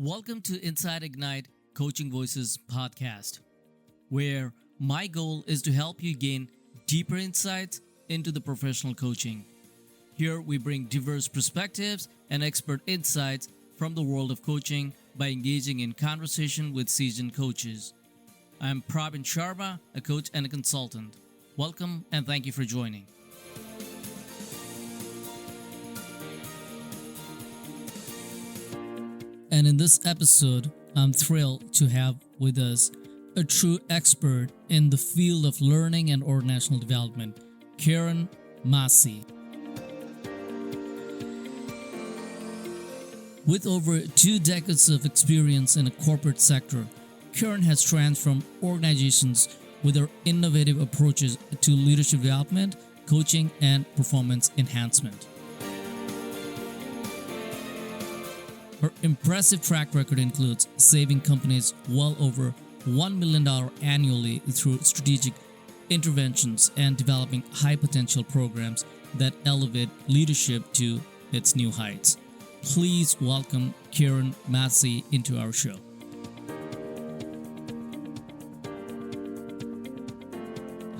Welcome to Inside Ignite Coaching Voices podcast, where my goal is to help you gain deeper insights into the professional coaching. Here we bring diverse perspectives and expert insights from the world of coaching by engaging in conversation with seasoned coaches. I'm Pravin Sharma, a coach and a consultant. Welcome and thank you for joining. And in this episode, I'm thrilled to have with us a true expert in the field of learning and organizational development, Karen Massey. With over 2 decades of experience in the corporate sector, Karen has transformed organizations with her innovative approaches to leadership development, coaching, and performance enhancement. Her impressive track record includes saving companies well over $1 million annually through strategic interventions and developing high-potential programs that elevate leadership to its new heights. Please welcome Karen Massey into our show.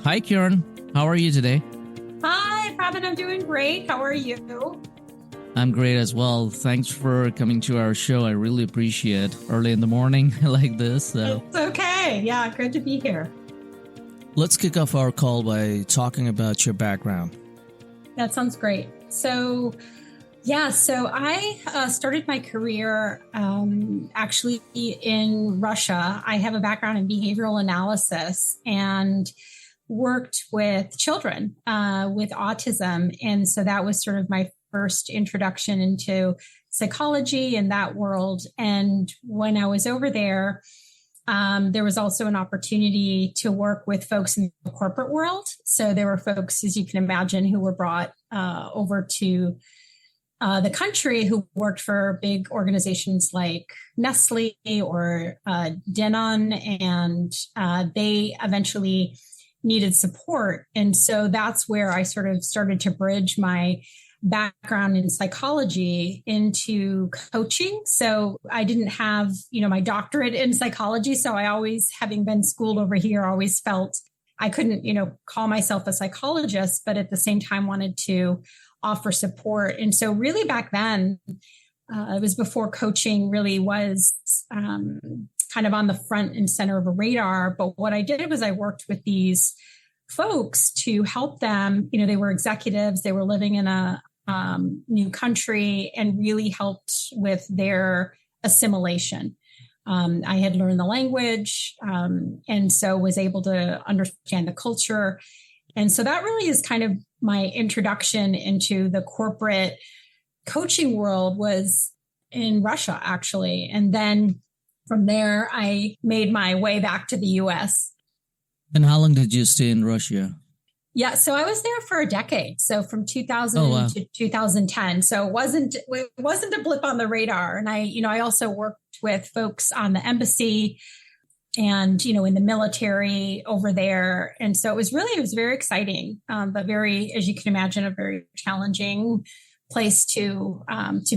Hi, Karen. How are you today? Hi, Pravin. I'm doing great. How are you? I'm great as well. Thanks for coming to our show. I really appreciate early in the morning like this. So. It's okay. Yeah, good to be here. Let's kick off our call by talking about your background. That sounds great. So I started my career actually in Russia. I have a background in behavioral analysis and worked with children with autism. And so that was sort of my first introduction into psychology in that world. And when I was over there, there was also an opportunity to work with folks in the corporate world. So there were folks, as you can imagine, who were brought over to the country who worked for big organizations like Nestle or Danone, and they eventually needed support. And so that's where I sort of started to bridge my background in psychology into coaching. So I didn't have, my doctorate in psychology. So I always, having been schooled over here, always felt I couldn't, call myself a psychologist, but at the same time wanted to offer support. And so really back then, it was before coaching really was kind of on the front and center of a radar. But what I did was I worked with these folks to help them. They were executives, they were living in a new country, and really helped with their assimilation. I had learned the language, and so was able to understand the culture. And so that really is kind of my introduction into the corporate coaching world was in Russia, actually. And then from there, I made my way back to the US. And how long did you stay in Russia? Yeah, so I was there for a decade. So from 2000 to 2010. So it wasn't a blip on the radar. And I also worked with folks on the embassy and, in the military over there. And so it was very exciting, but very, as you can imagine, a very challenging place to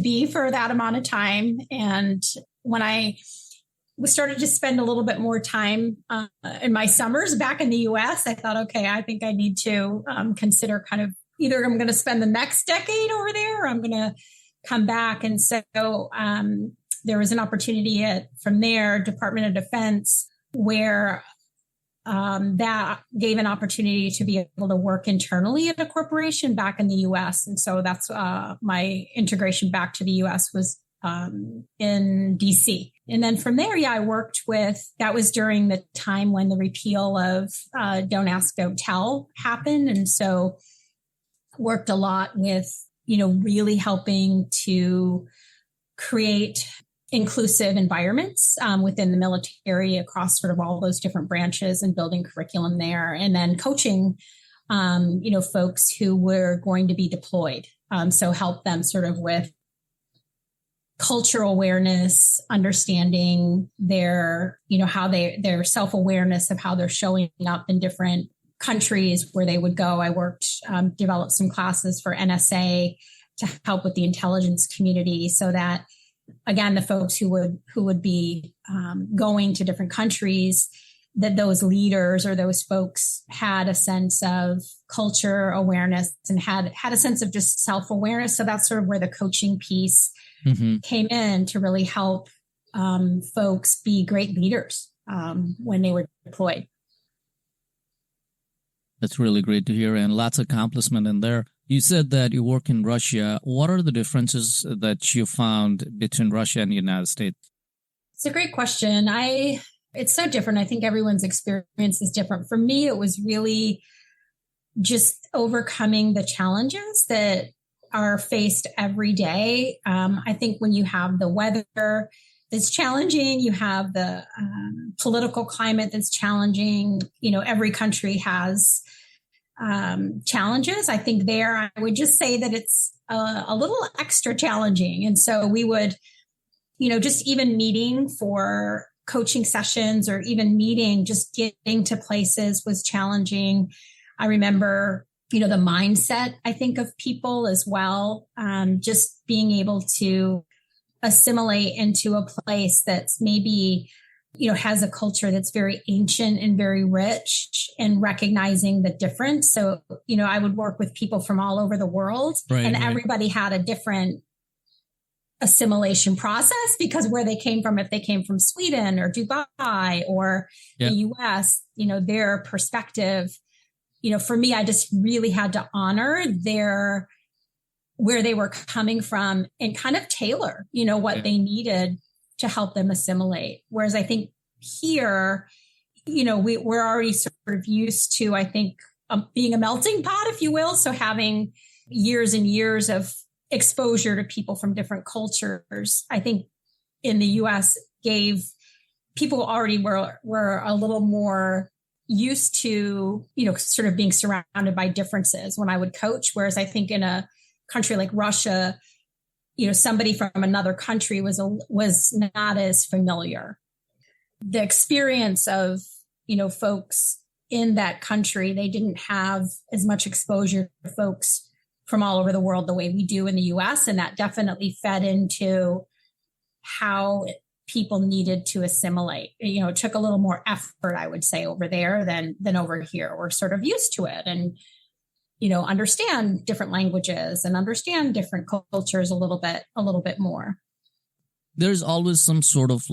be for that amount of time. And when I started to spend a little bit more time in my summers back in the US, I thought, okay, I think I need to consider kind of either I'm going to spend the next decade over there or I'm going to come back. And so there was an opportunity from there, Department of Defense, where that gave an opportunity to be able to work internally at a corporation back in the US. And so that's my integration back to the US was in DC. And then from there, I worked that was during the time when the repeal of Don't Ask, Don't Tell happened. And so worked a lot with, really helping to create inclusive environments within the military across sort of all those different branches and building curriculum there. And then coaching, folks who were going to be deployed. So help them sort of with cultural awareness, understanding their, their self-awareness of how they're showing up in different countries where they would go. I developed some classes for NSA to help with the intelligence community so that again, the folks who would be going to different countries, that those leaders or those folks had a sense of culture awareness and had a sense of just self-awareness. So that's sort of where the coaching piece came in to really help folks be great leaders when they were deployed. That's really great to hear, and lots of accomplishment in there. You said that you work in Russia. What are the differences that you found between Russia and the United States? It's a great question. It's so different. I think everyone's experience is different. For me, it was really just overcoming the challenges that are faced every day. I think when you have the weather that's challenging, you have the political climate that's challenging. Every country has challenges. I think there, I would just say that it's a little extra challenging. And so we would, just even meeting for coaching sessions or even meeting, just getting to places was challenging. I remember, the mindset, I think, of people as well. Just being able to assimilate into a place that's maybe, has a culture that's very ancient and very rich, and recognizing the difference. So, I would work with people from all over the world, and everybody had a different assimilation process because where they came from, if they came from Sweden or Dubai or the US, their perspective, for me, I just really had to honor where they were coming from and kind of tailor, what they needed to help them assimilate. Whereas I think here, we're already sort of used to, I think, being a melting pot, if you will. So having years and years of exposure to people from different cultures, I think in the US gave people already were a little more used to, sort of being surrounded by differences when I would coach. Whereas I think in a country like Russia, somebody from another country was not as familiar. The experience of, folks in that country, they didn't have as much exposure to folks from all over the world the way we do in the US. And that definitely fed into how people needed to assimilate. It took a little more effort, I would say, over there than over here. We're sort of used to it and, understand different languages and understand different cultures a little bit more. There's always some sort of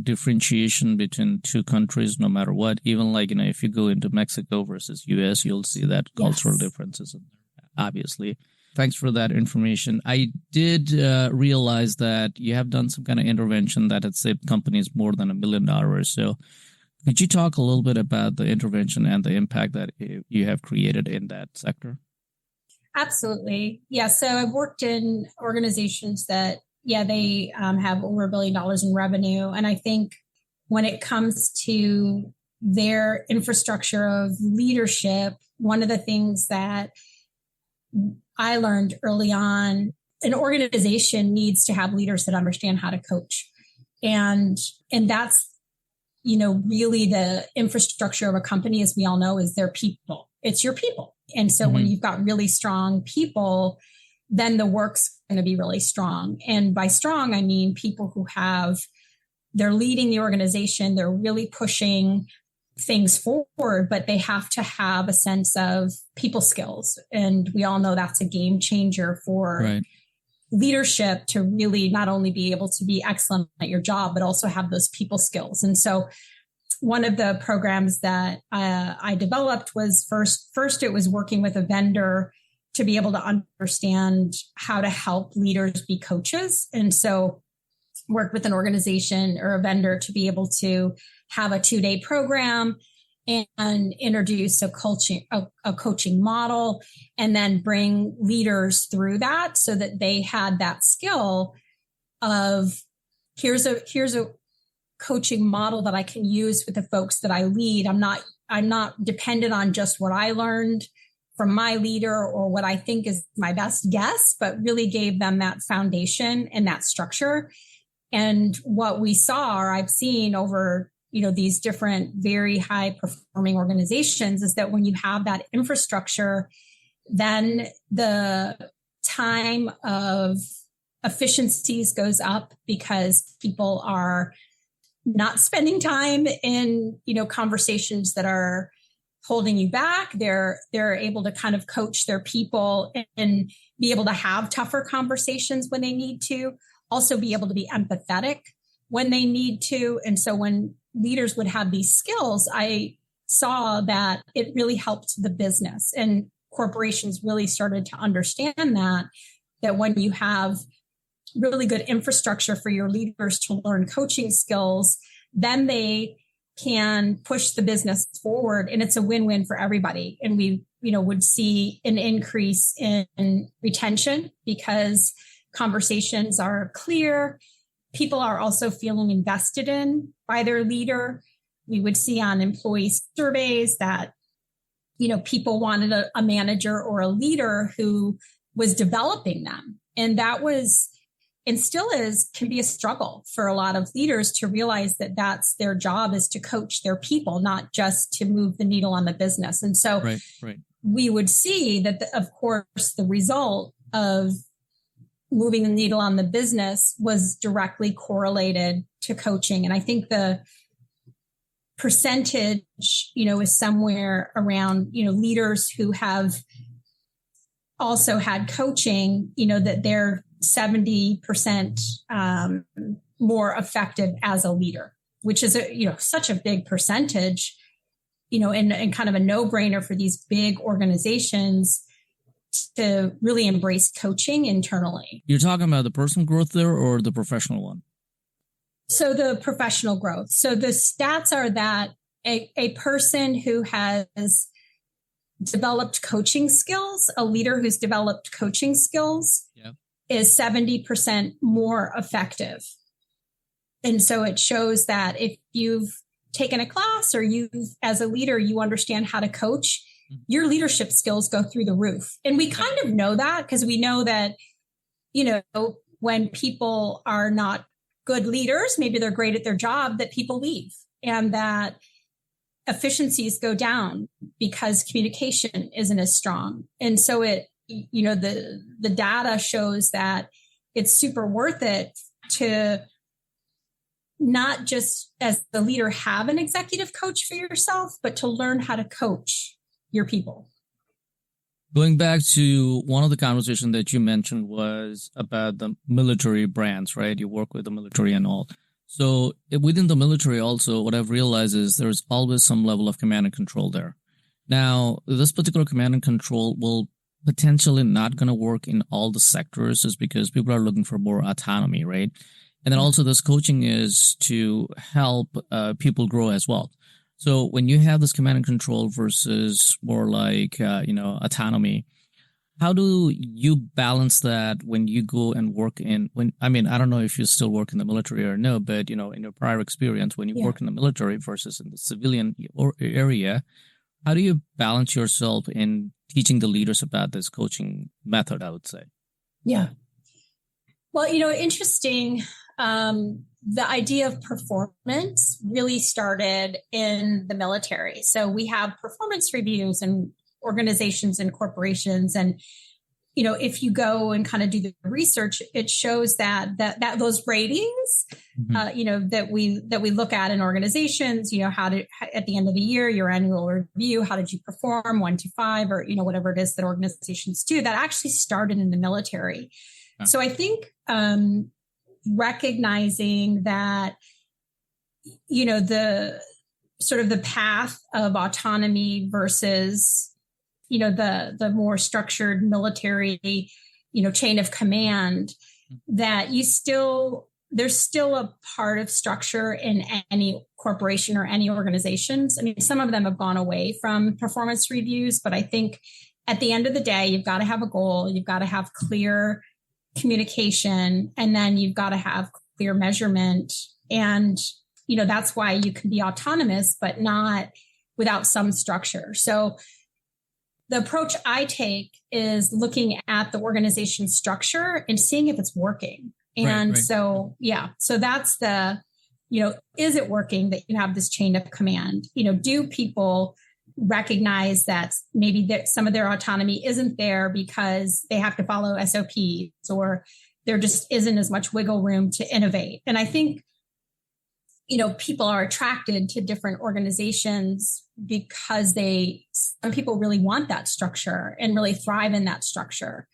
differentiation between two countries, no matter what. Even if you go into Mexico versus US, you'll see that cultural differences in there, obviously. Thanks for that information. I did realize that you have done some kind of intervention that had saved companies more than $1 million. So could you talk a little bit about the intervention and the impact that you have created in that sector? Absolutely. Yeah. So I've worked in organizations that, they have over $1 billion in revenue. And I think when it comes to their infrastructure of leadership, one of the things that I learned early on, an organization needs to have leaders that understand how to coach. And that's, really the infrastructure of a company, as we all know, is their people. It's your people. And so when you've got really strong people, then the work's going to be really strong. And by strong, I mean people who they're leading the organization, they're really pushing things forward, but they have to have a sense of people skills. And we all know that's a game changer for leadership to really not only be able to be excellent at your job, but also have those people skills. And so one of the programs that I developed was first it was working with a vendor to be able to understand how to help leaders be coaches. And so worked with an organization or a vendor to be able to have a 2-day program and introduce a coaching model, and then bring leaders through that so that they had that skill of here's a coaching model that I can use with the folks that I lead. I'm not dependent on just what I learned from my leader or what I think is my best guess, but really gave them that foundation and that structure. And what we saw, or I've seen over, these different very high performing organizations, is that when you have that infrastructure, then the time of efficiencies goes up because people are not spending time in, conversations that are holding you back. They're able to kind of coach their people and be able to have tougher conversations when they need to, also be able to be empathetic when they need to. And so when leaders would have these skills, I saw that it really helped the business, and corporations really started to understand that when you have really good infrastructure for your leaders to learn coaching skills, then they can push the business forward, and it's a win-win for everybody. And we, would see an increase in retention because conversations are clear. People are also feeling invested in by their leader. We would see on employee surveys that, people wanted a manager or a leader who was developing them. And that was, and still is, can be a struggle for a lot of leaders to realize that that's their job, is to coach their people, not just to move the needle on the business. And so right. We would see that, of course, the result of moving the needle on the business was directly correlated to coaching. And I think the percentage, is somewhere around, leaders who have also had coaching, that they're 70% more effective as a leader, which is such a big percentage, and kind of a no-brainer for these big organizations to really embrace coaching internally. You're talking about the personal growth there or the professional one? So the professional growth. So the stats are that a person who has developed coaching skills, a leader who's developed coaching skills, is 70% more effective. And so it shows that if you've taken a class or as a leader, you understand how to coach, your leadership skills go through the roof. And we kind of know that because we know that, when people are not good leaders, maybe they're great at their job, that people leave and that efficiencies go down because communication isn't as strong. And so the data shows that it's super worth it to not just as the leader have an executive coach for yourself, but to learn how to coach your people. Going back to one of the conversations that you mentioned was about the military brands, right? You work with the military and all. So within the military also, what I've realized is there's always some level of command and control there. Now, this particular command and control will potentially not going to work in all the sectors just because people are looking for more autonomy, right? And then also this coaching is to help people grow as well. So when you have this command and control versus more like, autonomy, how do you balance that when you go and work I don't know if you still work in the military or no, but, in your prior experience, when you work in the military versus in the civilian area, how do you balance yourself in teaching the leaders about this coaching method, I would say? Yeah. Well, interesting. The idea of performance really started in the military. So we have performance reviews in organizations and corporations. And, if you go and kind of do the research, it shows that those ratings, that we look at in organizations, at the end of the year, your annual review, how did you perform 1 to 5 or, whatever it is that organizations do, that actually started in the military. Okay. So I think, recognizing that, the sort of the path of autonomy versus, the more structured military, chain of command, that there's still a part of structure in any corporation or any organizations. I mean, some of them have gone away from performance reviews, but I think at the end of the day, you've got to have a goal. You've got to have clear communication, and then you've got to have clear measurement. And, that's why you can be autonomous, but not without some structure. So the approach I take is looking at the organization structure and seeing if it's working. And right. So that's is it working that you have this chain of command? Do people recognize that maybe some of their autonomy isn't there because they have to follow SOPs, or there just isn't as much wiggle room to innovate. And I think, people are attracted to different organizations because some people really want that structure and really thrive in that structure,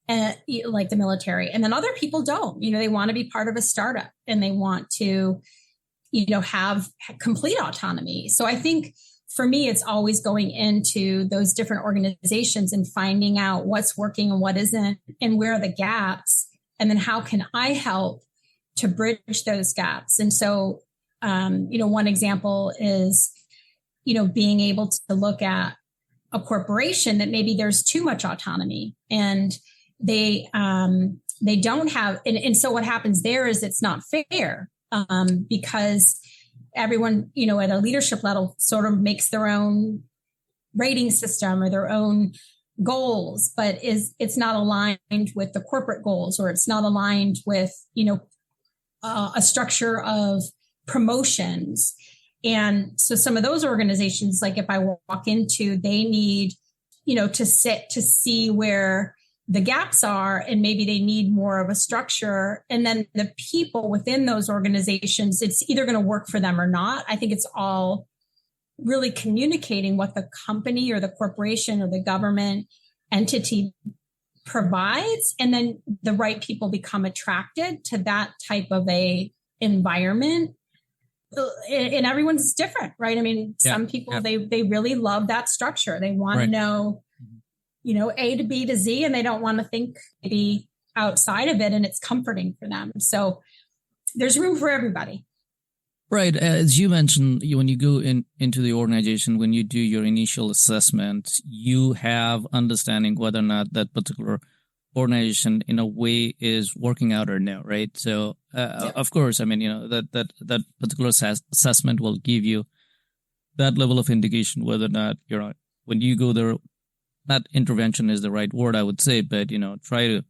and like the military. And then other people don't, they want to be part of a startup and they want to, have complete autonomy. So I think for me, it's always going into those different organizations and finding out what's working and what isn't, and where are the gaps, and then how can I help to bridge those gaps. And so, one example is, being able to look at a corporation that maybe there's too much autonomy and they don't have, and so what happens there is it's not fair, because everyone, at a leadership level sort of makes their own rating system or their own goals, but it's not aligned with the corporate goals, or it's not aligned with, a structure of promotions. And so some of those organizations, like if I walk into, they need, to see where the gaps are, and maybe they need more of a structure. And then the people within those organizations, it's either going to work for them or not. I think it's all really communicating what the company or the corporation or the government entity provides. And then the right people become attracted to that type of a environment. And everyone's different, right? I mean, some people, they really love that structure. They want to know, A to B to Z, and they don't want to think maybe outside of it, and it's comforting for them. So there's room for everybody. Right. As you mentioned, when you go into the organization, when you do your initial assessment, you have understanding whether or not that particular organization in a way is working out or no, right? So, of course, I mean, that particular assessment will give you that level of indication whether or not, when you go there, not intervention is the right word, I would say, but, try to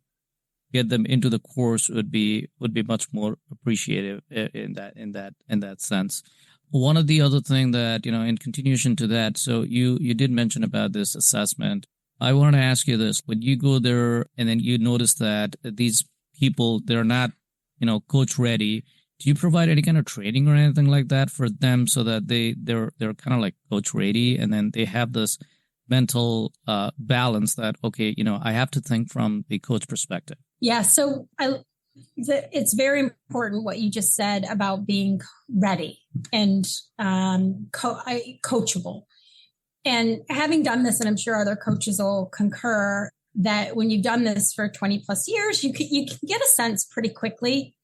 get them into the course would be much more appreciative in that sense. One of the other thing that, in continuation to that, so you did mention about this assessment. I want to ask you this. When you go there and then you notice that these people, they're not, coach ready, do you provide any kind of training or anything like that for them so that they're kind of like coach ready, and then they have this mental balance that, okay, I have to think from the coach perspective? Yeah. So it's very important what you just said about being ready and coachable. And having done this, and I'm sure other coaches will concur, that when you've done this for 20 plus years, you can get a sense pretty quickly.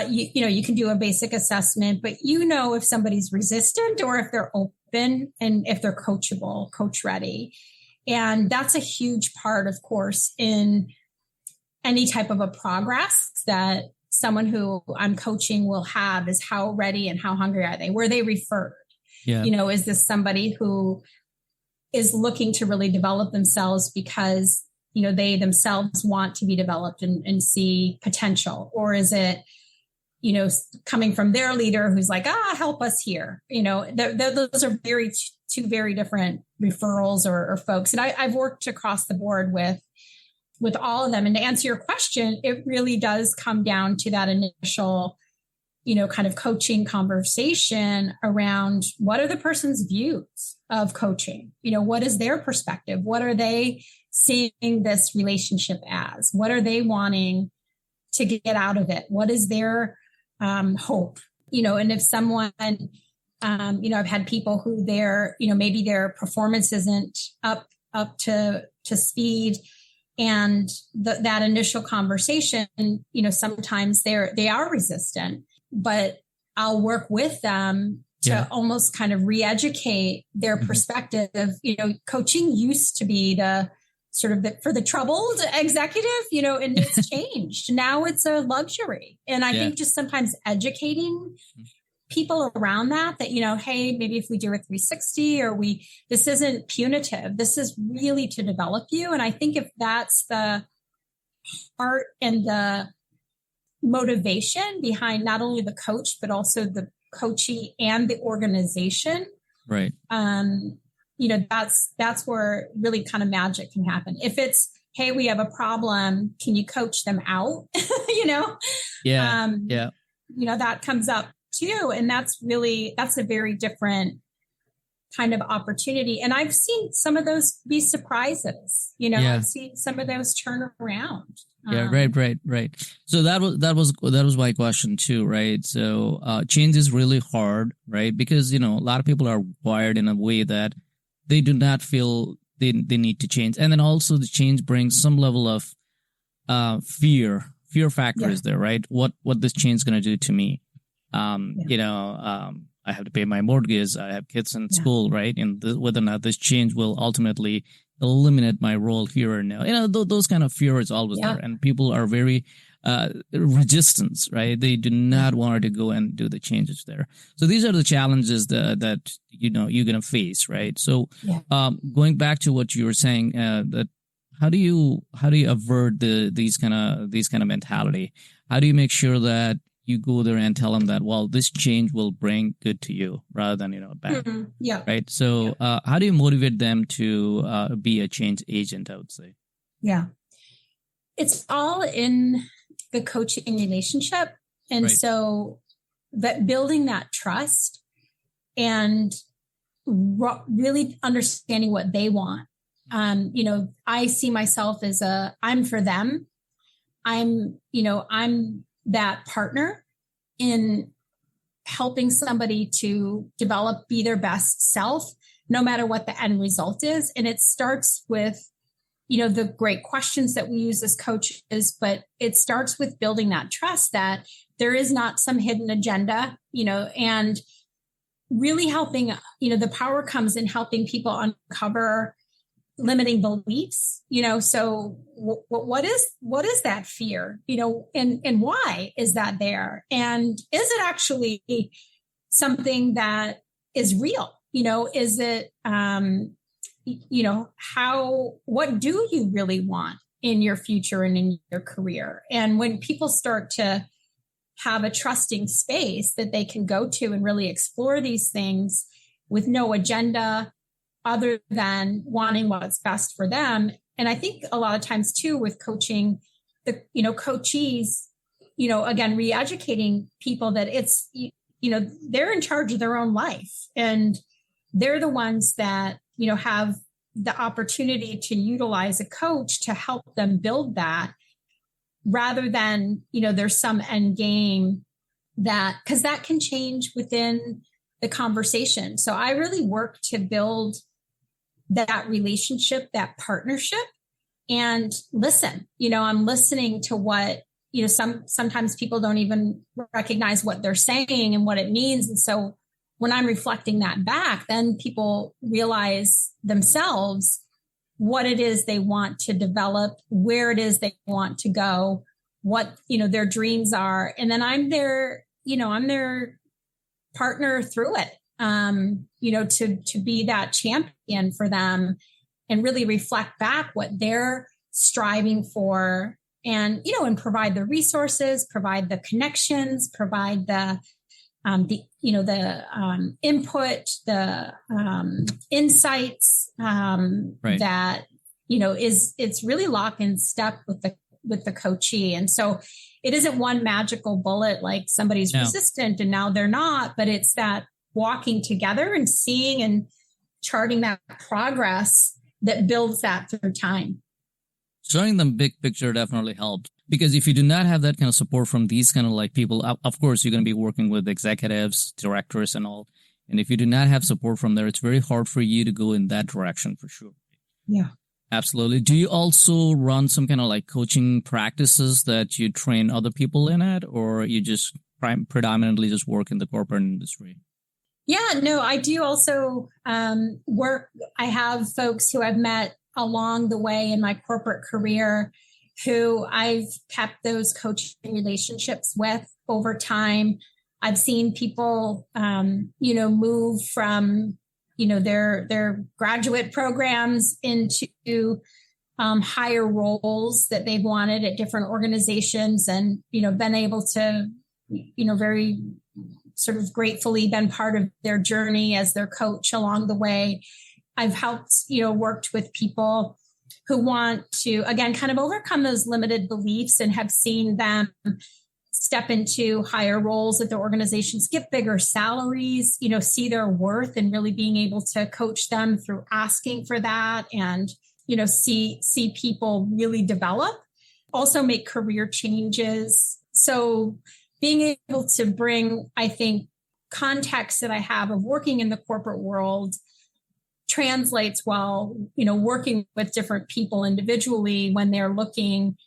You can do a basic assessment, but if somebody's resistant or if they're open and if they're coachable, coach ready. And that's a huge part, of course, in any type of a progress that someone who I'm coaching will have, is how ready and how hungry are they? Were they referred? Yeah. Is this somebody who is looking to really develop themselves because, they themselves want to be developed and see potential? Or is it, coming from their leader who's like, help us here? Those are two very different referrals or folks. And I've worked across the board with all of them. And to answer your question, it really does come down to that initial, kind of coaching conversation around what are the person's views of coaching? What is their perspective? What are they seeing this relationship as? What are they wanting to get out of it? What is their hope? And if someone, I've had people who maybe their performance isn't up to speed. And that initial conversation, sometimes they are resistant, but I'll work with them to almost kind of re-educate their perspective. Coaching used to be the sort of for the troubled executive, and it's changed. Now it's a luxury. And I think just sometimes educating people around that, hey, maybe if we do a 360 or this isn't punitive, this is really to develop you. And I think if that's the heart and the motivation behind not only the coach, but also the coachee and the organization, right? That's where really kind of magic can happen. If it's hey, we have a problem. Can you coach them out? you know? Yeah. Yeah. You know, that comes up too. And that's a very different kind of opportunity. And I've seen some of those be surprises, you know, I've seen some of those turn around. Yeah, right. So that was my question too, right? So change is really hard, right? Because, you know, a lot of people are wired in a way that they do not feel they need to change. And then also the change brings some level of fear factor is there, right? What this change is going to do to me. You know, I have to pay my mortgage. I have kids in school, right? And whether or not this change will ultimately eliminate my role here and now. You know, those kind of fear is always there. And people are very resistant, right? They do not want to go and do the changes there. So these are the challenges that you know, you're going to face, right? So going back to what you were saying, that how do you avert these kind of mentality? How do you make sure that you go there and tell them that, well, this change will bring good to you rather than, you know, bad. Right. So how do you motivate them to be a change agent, I would say? Yeah. It's all in the coaching relationship. And so that building that trust and really understanding what they want. You know, I see myself as I'm for them. I'm that partner in helping somebody to develop, be their best self, no matter what the end result is. And it starts with, you know, the great questions that we use as coaches, but it starts with building that trust that there is not some hidden agenda, you know, and really helping, you know, the power comes in helping people uncover limiting beliefs, you know, so what is that fear, you know, and why is that there? And is it actually something that is real? You know, is it, you know, what do you really want in your future and in your career? And when people start to have a trusting space that they can go to and really explore these things with no agenda, other than wanting what's best for them. And I think a lot of times too, with coaching, you know, coachees, you know, again, re-educating people that it's, you know, they're in charge of their own life and they're the ones that, you know, have the opportunity to utilize a coach to help them build that rather than, you know, there's some end game because that can change within the conversation. So I really work to build that relationship, that partnership, and listen. You know, I'm listening to what, you know, sometimes people don't even recognize what they're saying and what it means. And so when I'm reflecting that back, then people realize themselves what it is they want to develop, where it is they want to go, what, you know, their dreams are. And then I'm their partner through it. You know, to be that champion for them and really reflect back what they're striving for and, you know, and provide the resources, provide the connections, provide the input, the insights that, you know, it's really lock in step with the coachee. And so it isn't one magical bullet, like somebody's resistant and now they're not, but it's that walking together and seeing and charting that progress that builds that through time. Showing them big picture definitely helps because if you do not have that kind of support from these kind of like people, of course, you're going to be working with executives, directors and all. And if you do not have support from there, it's very hard for you to go in that direction for sure. Yeah. Absolutely. Do you also run some kind of like coaching practices that you train other people in it, or you just predominantly just work in the corporate industry? Yeah, no, I do also work. I have folks who I've met along the way in my corporate career who I've kept those coaching relationships with over time. I've seen people, you know, move from, you know, their graduate programs into higher roles that they've wanted at different organizations and, you know, been able to, you know, very sort of gratefully been part of their journey as their coach along the way. I've helped, you know, worked with people who want to, again, kind of overcome those limited beliefs and have seen them step into higher roles at their organizations, get bigger salaries, see their worth, and really being able to coach them through asking for that, and, see people really develop, also make career changes. So being able to bring, I think, context that I have of working in the corporate world translates well, working with different people individually when they're looking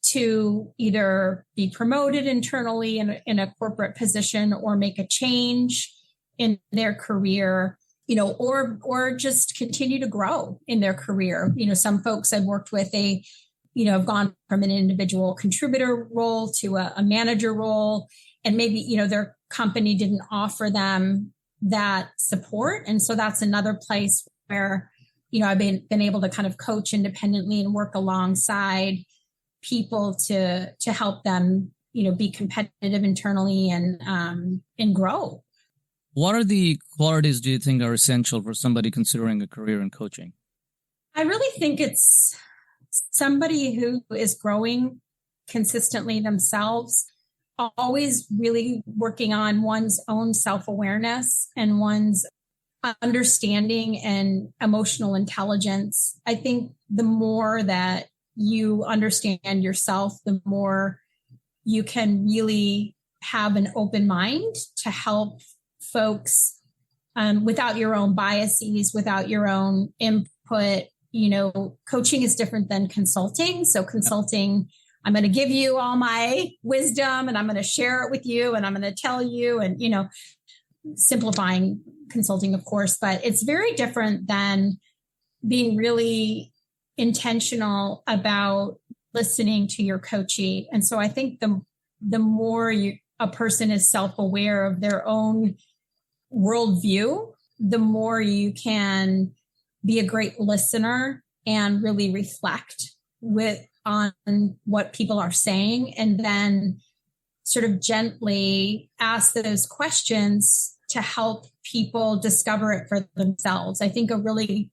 to either be promoted internally in a corporate position or make a change in their career, or just continue to grow in their career. Some folks I've worked with, have gone from an individual contributor role to a manager role, and maybe, their company didn't offer them that support. And so that's another place where, I've been able to kind of coach independently and work alongside people to help them, be competitive internally and grow. What are the qualities do you think are essential for somebody considering a career in coaching? I really think it's somebody who is growing consistently themselves, always really working on one's own self-awareness and one's understanding and emotional intelligence. I think the more that you understand yourself, the more you can really have an open mind to help folks without your own biases, without your own input. Coaching is different than consulting. So consulting, I'm going to give you all my wisdom and I'm going to share it with you and I'm going to tell you, and, simplifying consulting, of course, but it's very different than being really intentional about listening to your coachee. And so I think the more a person is self-aware of their own worldview, the more you can be a great listener and really reflect on what people are saying, and then sort of gently ask those questions to help people discover it for themselves. I think a really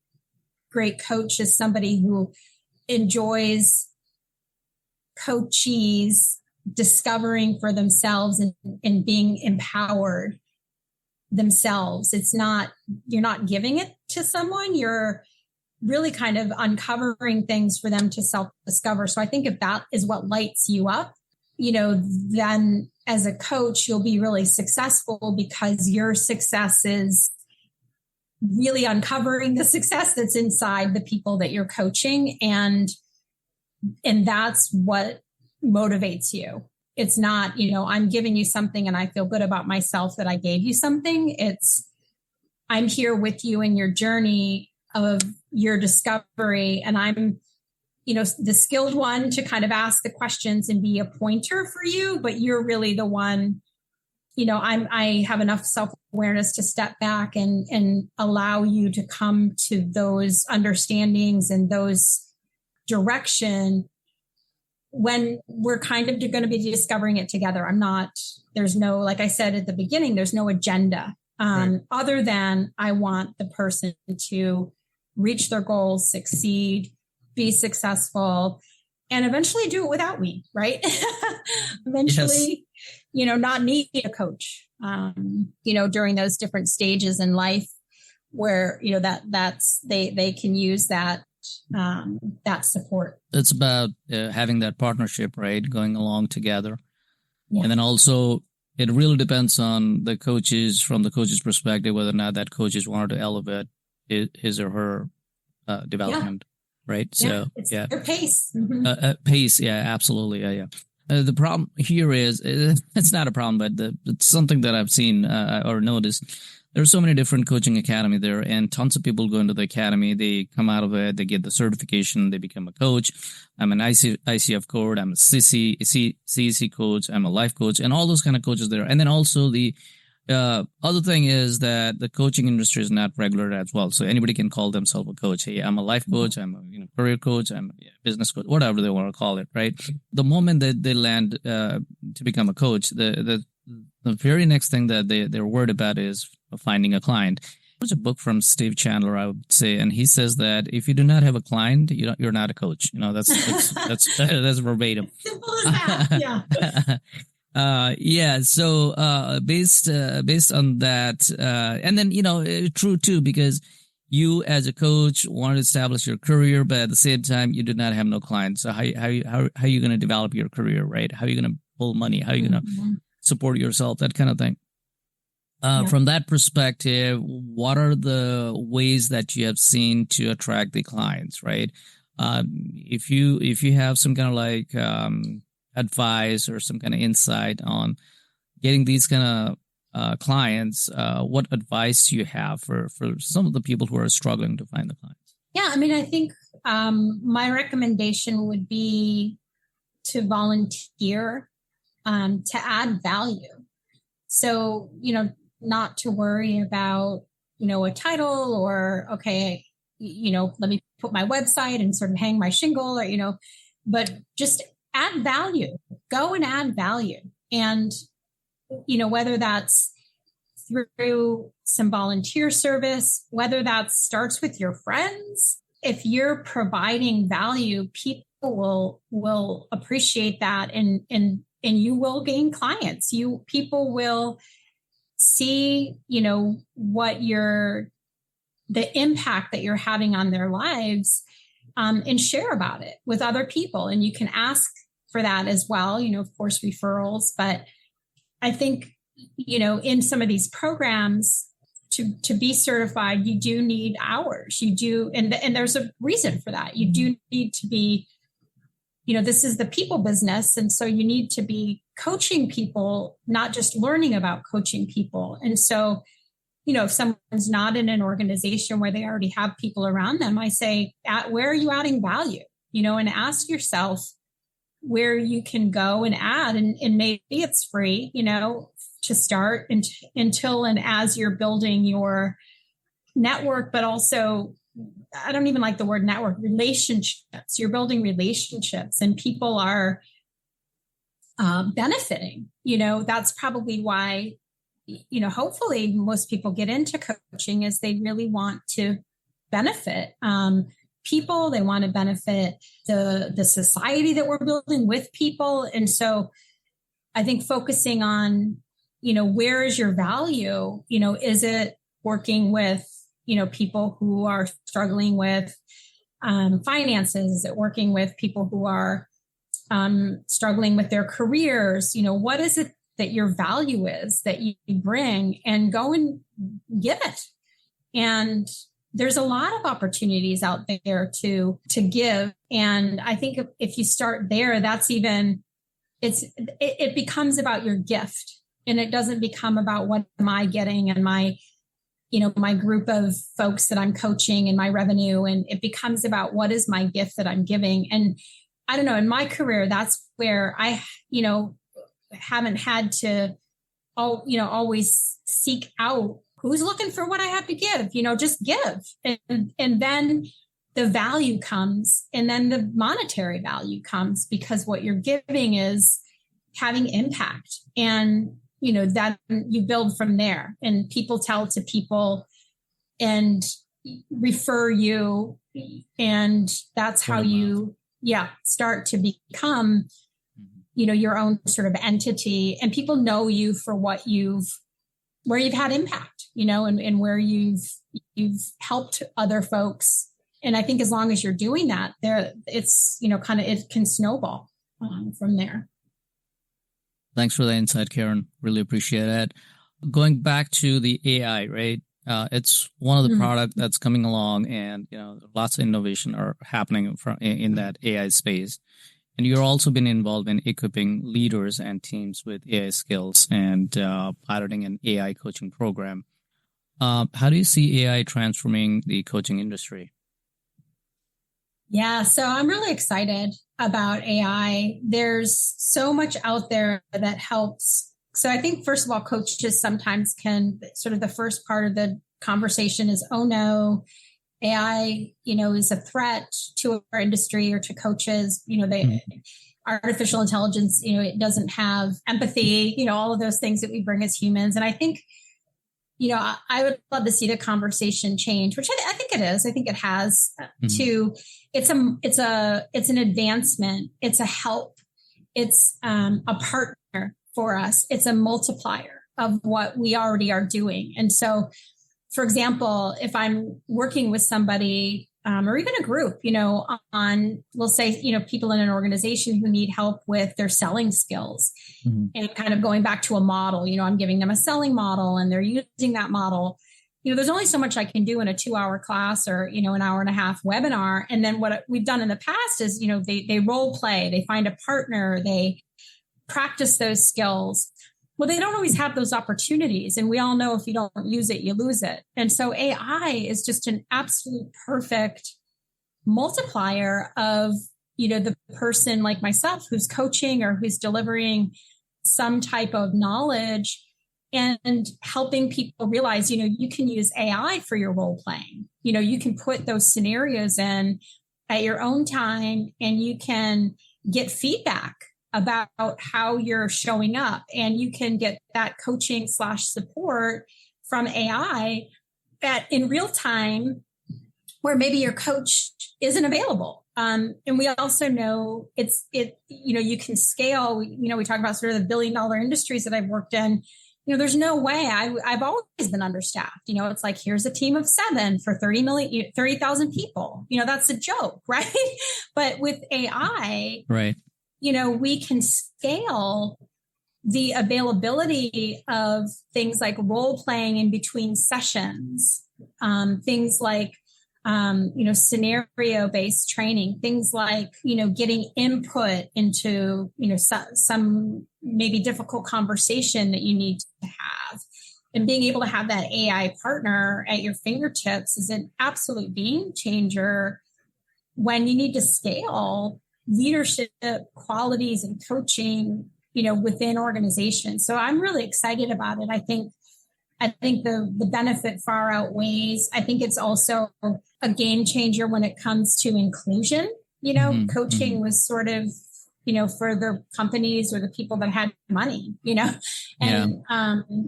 great coach is somebody who enjoys coachees discovering for themselves and being empowered themselves. You're not giving it to someone, you're really kind of uncovering things for them to self-discover. So I think if that is what lights you up, then as a coach, you'll be really successful, because your success is really uncovering the success that's inside the people that you're coaching. And that's what motivates you. It's not, I'm giving you something and I feel good about myself that I gave you something. It's, I'm here with you in your journey of your discovery, and I'm, the skilled one to kind of ask the questions and be a pointer for you, but you're really the one, I have enough self-awareness to step back and allow you to come to those understandings and those direction when we're kind of going to be discovering it together. There's no, like I said at the beginning, there's no agenda right, other than I want the person to reach their goals, succeed, be successful, and eventually do it without me, right? Eventually, yes, not need a coach, during those different stages in life where, they can use that support. It's about having that partnership, right? Going along together. Yeah. And then also it really depends on the coaches, from the coach's perspective, whether or not that coach is wanted to elevate his or her development. Yeah. Right. So, their pace. Mm-hmm. Pace. Yeah, absolutely. Yeah. The problem here is, it's not a problem, but it's something that I've seen or noticed. There are so many different coaching academy there, and tons of people go into the academy. They come out of it, they get the certification, they become a coach. I'm an ICF coach, I'm a CEC coach, I'm a life coach, and all those kind of coaches there. And then also the other thing is that the coaching industry is not regular as well. So anybody can call themselves a coach. Hey, I'm a life coach, I'm a career coach, I'm a business coach, whatever they want to call it, right? The moment that they land to become a coach, the very next thing that they're worried about is finding a client. There's a book from Steve Chandler, I would say, and he says that if you do not have a client, you're not a coach. That's verbatim. Simple as that. Yeah. Yeah. So based on that, and then true too, because you as a coach want to establish your career, but at the same time you do not have no clients. So how are you going to develop your career, right? How are you going to pull money? How are you going to support yourself? That kind of thing. From that perspective, what are the ways that you have seen to attract the clients, right? If you have some kind of like advice or some kind of insight on getting these kind of clients, what advice do you have for some of the people who are struggling to find the clients? Yeah, I mean, I think my recommendation would be to volunteer, to add value. So, not to worry about, a title or, okay, let me put my website and sort of hang my shingle or, but just add value, go and add value. And, whether that's through some volunteer service, whether that starts with your friends, if you're providing value, people will appreciate that and you will gain clients. People will see, what the impact that you're having on their lives, and share about it with other people. And you can ask for that as well, of course, referrals. But I think, in some of these programs to be certified, you do need hours. You do. And there's a reason for that. You do need to be, this is the people business. And so you need to be coaching people, not just learning about coaching people. And so, if someone's not in an organization where they already have people around them, I say, where are you adding value? And ask yourself where you can go and add. And maybe it's free, to start until and as you're building your network, but also, I don't even like the word network, relationships. You're building relationships and people are benefiting. That's probably why, hopefully most people get into coaching is they really want to benefit people. They want to benefit the society that we're building with people. And so I think focusing on, where is your value? Is it working with, people who are struggling with finances? Is it working with people who are struggling with their careers? What is it that your value is that you bring, and go and give it? And there's a lot of opportunities out there to give. And I think if you start there, that's even, it becomes about your gift, and it doesn't become about what am I getting and my group of folks that I'm coaching and my revenue. And it becomes about what is my gift that I'm giving. And I don't know, in my career, that's where I, haven't had to, always seek out who's looking for what I have to give, just give. And then the value comes, and then the monetary value comes, because what you're giving is having impact. And that you build from there, and people tell to people and refer you. And that's how you, start to become, your own sort of entity, and people know you for where you've had impact, and where you've helped other folks. And I think as long as you're doing that, it's, it can snowball from there. Thanks for the insight, Karen. Really appreciate it. Going back to the AI, right? It's one of the products that's coming along, and lots of innovation are happening in that AI space. And you're also been involved in equipping leaders and teams with AI skills and piloting an AI coaching program. How do you see AI transforming the coaching industry? Yeah, so I'm really excited about AI. There's so much out there that helps. So I think, first of all, coaches sometimes can sort of, the first part of the conversation is, oh no, AI, is a threat to our industry or to coaches. Artificial intelligence, it doesn't have empathy, all of those things that we bring as humans. And I think I would love to see the conversation change, which I think it is. I think it has to, it's an advancement. It's a help. It's a partner for us. It's a multiplier of what we already are doing. And so, for example, if I'm working with somebody or even a group, on, we'll say, people in an organization who need help with their selling skills and kind of going back to a model, I'm giving them a selling model and they're using that model. There's only so much I can do in a 2-hour class or, an hour and a half webinar. And then what we've done in the past is, they role play, they find a partner, they practice those skills. Well, they don't always have those opportunities. And we all know if you don't use it, you lose it. And so AI is just an absolute perfect multiplier of, the person like myself who's coaching or who's delivering some type of knowledge and helping people realize, you can use AI for your role playing. You can put those scenarios in at your own time and you can get feedback about how you're showing up, and you can get that coaching / support from AI in real time where maybe your coach isn't available. And we also know you can scale, we talk about sort of the $1 billion industries that I've worked in. There's no way I've always been understaffed. It's like, here's a team of 7 for 30,000 people. That's a joke, right? But with AI, right. We can scale the availability of things like role playing in between sessions, things like, scenario based training, things like, getting input into, some maybe difficult conversation that you need to have. And being able to have that AI partner at your fingertips is an absolute game changer when you need to scale leadership qualities and coaching, within organizations. So I'm really excited about it. I think the benefit far outweighs. I think it's also a game changer when it comes to inclusion. Coaching was sort of, for the companies or the people that had money, and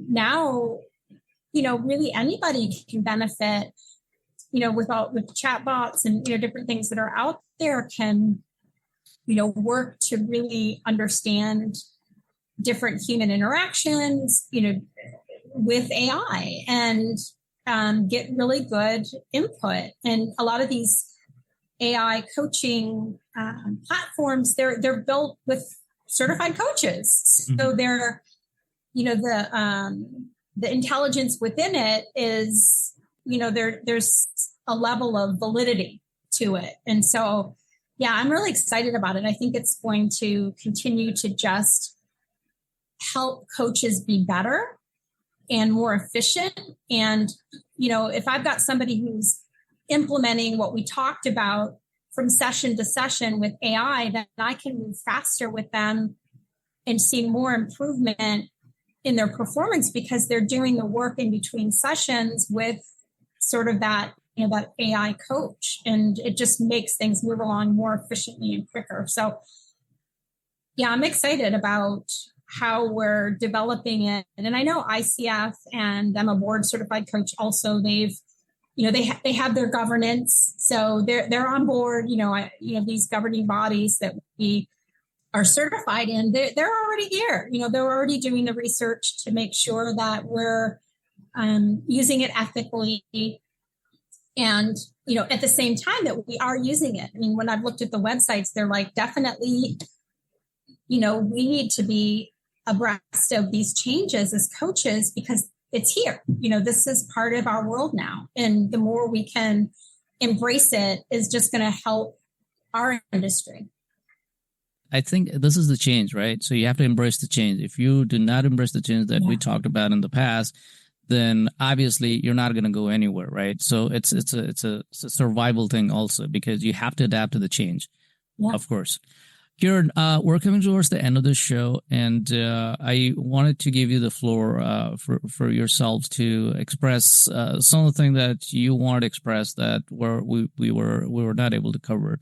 now, really anybody can benefit, with chatbots and, different things that are out there can, work to really understand different human interactions, with AI and get really good input. And a lot of these AI coaching platforms, they're built with certified coaches. So they're, the intelligence within it is, there's a level of validity to it. And so, yeah, I'm really excited about it. I think it's going to continue to just help coaches be better and more efficient. And, if I've got somebody who's implementing what we talked about from session to session with AI, then I can move faster with them and see more improvement in their performance because they're doing the work in between sessions with sort of that, that AI coach, and it just makes things move along more efficiently and quicker. So yeah, I'm excited about how we're developing it. And I know ICF and I'm a board certified coach also, they have their governance. So they're on board, these governing bodies that we are certified in, they're already here. They're already doing the research to make sure that we're using it ethically. And, at the same time that we are using it. I mean, when I've looked at the websites, they're like, definitely, we need to be abreast of these changes as coaches because it's here. This is part of our world now. And the more we can embrace it is just going to help our industry. I think this is the change, right? So you have to embrace the change. If you do not embrace the change that we talked about in the past, then obviously you're not going to go anywhere, right? So it's a survival thing also because you have to adapt to the change, of course. Karen, we're coming towards the end of the show, and I wanted to give you the floor for yourself to express some of the things that you wanted to express that we were not able to cover.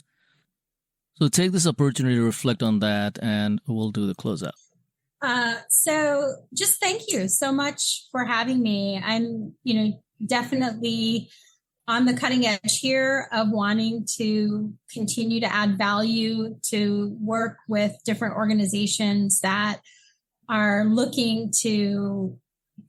So take this opportunity to reflect on that, and we'll do the closeout. So just thank you so much for having me. I'm, definitely on the cutting edge here of wanting to continue to add value, to work with different organizations that are looking to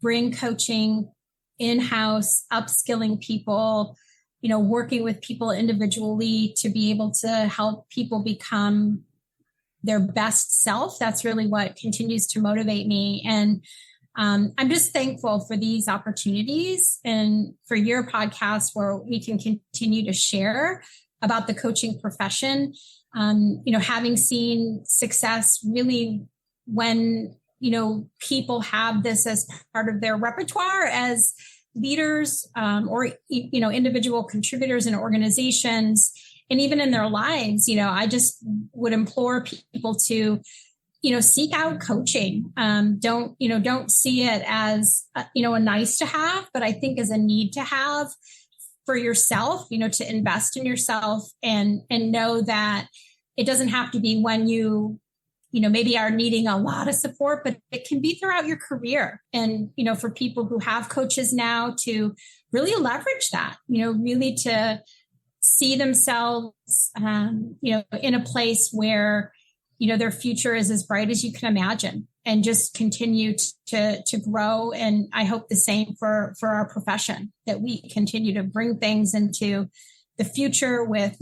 bring coaching in-house, upskilling people, working with people individually to be able to help people become their best self. That's really what continues to motivate me. And I'm just thankful for these opportunities and for your podcast where we can continue to share about the coaching profession. Having seen success really when, people have this as part of their repertoire as leaders or, individual contributors in organizations and even in their lives. I just would implore people to seek out coaching. Don't see it as, a nice to have, but I think as a need to have for yourself, to invest in yourself and know that it doesn't have to be when you maybe are needing a lot of support, but it can be throughout your career. And, for people who have coaches now to really leverage that, really to see themselves, in a place where their future is as bright as you can imagine and just continue to grow. And I hope the same for our profession, that we continue to bring things into the future with,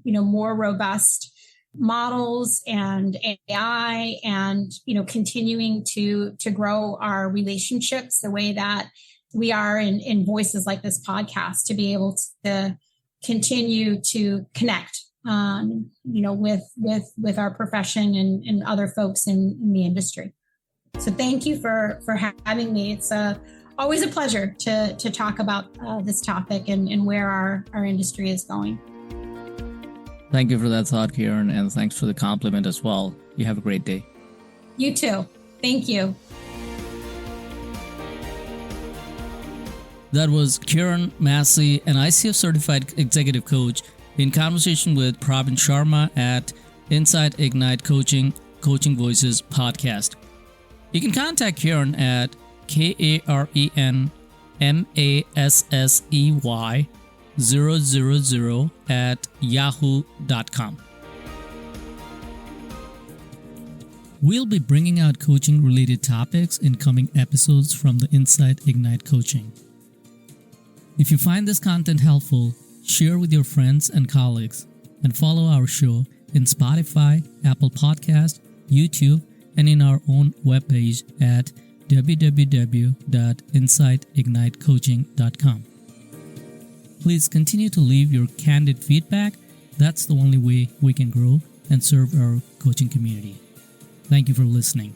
more robust models and AI and, continuing to grow our relationships the way that we are in voices like this podcast, to be able to continue to connect with our profession and other folks in the industry. So thank you for having me. It's always a pleasure to talk about this topic and where our industry is going. Thank you for that thought, Karen, and thanks for the compliment as well. You have a great day. You too. Thank you. That was Karen Massey, an ICF certified executive coach, in conversation with Pravin Sharma at Inside Ignite Coaching Voices podcast. You can contact Karen at KarenMassey000@yahoo.com. We'll be bringing out coaching related topics in coming episodes from the Inside Ignite Coaching. If you find this content helpful, share with your friends and colleagues, and follow our show in Spotify, Apple Podcast, YouTube, and in our own webpage at www.insideignitecoaching.com. Please continue to leave your candid feedback. That's the only way we can grow and serve our coaching community. Thank you for listening.